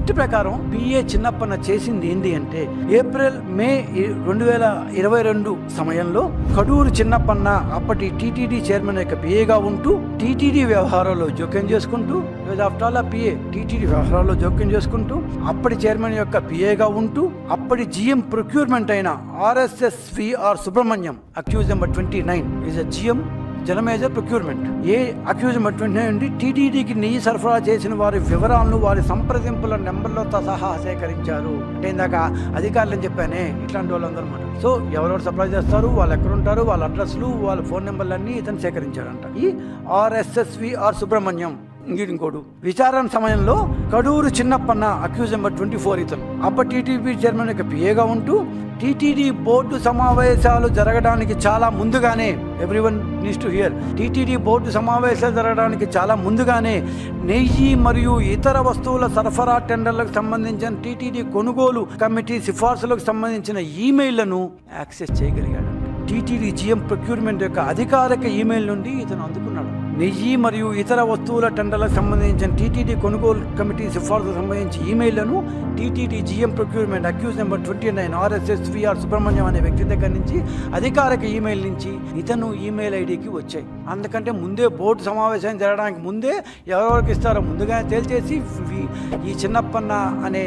Script ప్రకారం PA Chinnappanna చేసింది ఏంటి అంటే ఏప్రిల్ మే 2022 సమయంలో కడూరు చిన్నప్పన్న అప్పటి టీటీడీ చైర్మన్ యొక్క పిఏగా ఉంటూ టీటీడీ వ్యవహారాల్లో జోక్యం చేసుకుంటూ పిఏ టీటీడీ వ్యవహారాల్లో జోక్యం చేసుకుంటూ అప్పటి చైర్మన్ యొక్క పిఏగా ఉంటూ అప్పటి జిఎం ప్రొక్యూర్మెంట్ అయిన RSSVR Subrahmanyam accuse number 29 is a GM general manager procurement. A accuse number 29 నుండి టీటీడీకి నెయ్యి సరఫరా చేసిన వారి వివరాలను వారి సంప్రదింపుల నెంబర్లతో సహా సేకరించారు. అంటే ఇందాక అధికారులు చెప్పానే ఇట్లాంటి వాళ్ళందరూ అనమాట. సో ఎవరెవరు సప్లై చేస్తారు, వాళ్ళు ఎక్కడుంటారు, వాళ్ళ అడ్రస్లు, వాళ్ళ ఫోన్ నెంబర్లన్నీ ఇతను సేకరించారంట. ఈ RSSVR సుబ్రహ్మణ్యం. ఇంకోటి విచారణ సమయంలో కడూరు చిన్నప్పన్న అక్యూజ్ నెంబర్ 24 ఇతను అప్పటి టీటీడీ చైర్మన్ యొక్క పిఏగా ఉంటూ టీటీడీ బోర్డు సమావేశాలు జరగడానికి చాలా ముందుగానే everyone needs to hear TTD board సమావేశాలు జరగడానికి చాలా ముందుగానే నెయ్యి మరియు ఇతర వస్తువుల సరఫరా టెండర్లకు సంబంధించిన టీటీడీ కొనుగోలు కమిటీ సిఫార్సులకు సంబంధించిన ఈమెయిల్లను యాక్సెస్ చేయగలిగాడు. టీటీడీ జిఎం ప్రొక్యూర్మెంట్ యొక్క అధికారిక ఈమెయిల్ నుండి ఇతను అందుకున్నాడు. నెయ్యి మరియు ఇతర వస్తువుల టెండర్లకు సంబంధించిన టీటీడీ కొనుగోలు కమిటీ సిఫార్సులకు సంబంధించి ఈమెయిల్లను TTD GM procurement accused number 29 RSSVR Subrahmanyam అనే వ్యక్తి దగ్గర నుంచి అధికారిక ఈమెయిల్ నుంచి ఇతను ఈమెయిల్ ఐడికి వచ్చాయి. అందుకంటే ముందే బోర్డు సమావేశం జరగడానికి ముందే ఎవరెవరికి ఇస్తారో ముందుగానే తేల్చేసి ఈ చిన్నప్పన్న అనే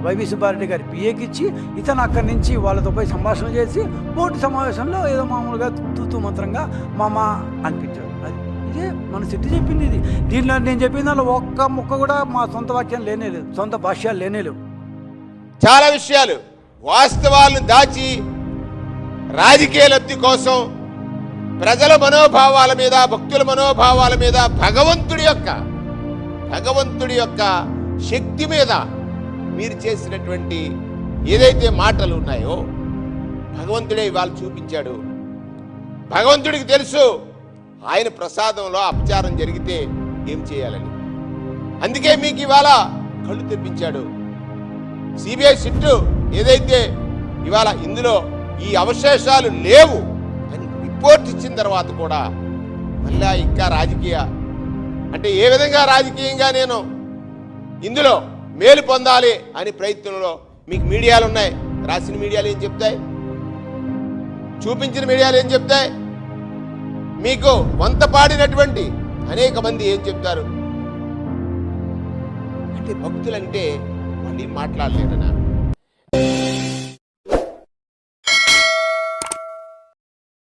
వైవి సుబ్బారెడ్డి గారి పిఏకి ఇచ్చి ఇతను అక్కడి నుంచి వాళ్ళతో పోయి సంభాషణ చేసి బోర్డు సమావేశంలో ఏదో మామూలుగా తూతూ మంత్రంగా మామ అనిపించాడు. ఇదే మన సిట్టి చెప్పింది. ఇది దీనిలో నేను చెప్పిన దానిలో ఒక్క ముక్క కూడా మా సొంత వాక్యం లేనేలేదు, సొంత భాష్యాలు లేనేలేవు. చాలా విషయాలు వాస్తవాలను దాచి రాజకీయ లబ్ధి కోసం ప్రజల మనోభావాల మీద, భక్తుల మనోభావాల మీద, భగవంతుడి యొక్క శక్తి మీద మీరు చేసినటువంటి ఏదైతే మాటలు ఉన్నాయో భగవంతుడే ఇవాళ చూపించాడు. భగవంతుడికి తెలుసు ఆయన ప్రసాదంలో అపచారం జరిగితే ఏం చేయాలని. అందుకే మీకు ఇవాళ కళ్ళు తెప్పించాడు. సిబిఐ సిట్టు ఏదైతే ఇవాళ ఇందులో ఈ అవశేషాలు లేవు అని రిపోర్ట్ ఇచ్చిన తర్వాత కూడా మళ్ళా ఇంకా రాజకీయ అంటే ఏ విధంగా రాజకీయంగా నేను ఇందులో మేలు పొందాలి అని ప్రయత్నంలో మీకు మీడియాలు ఉన్నాయి. రాసిన మీడియాలు ఏం చెప్తాయి, చూపించిన మీడియాలు ఏం చెప్తాయి, మీకు వంత పాడినటువంటి అనేక మంది ఏం చెప్తారు అంటే భక్తులంటే మళ్ళీ మాట్లాడలేరనా?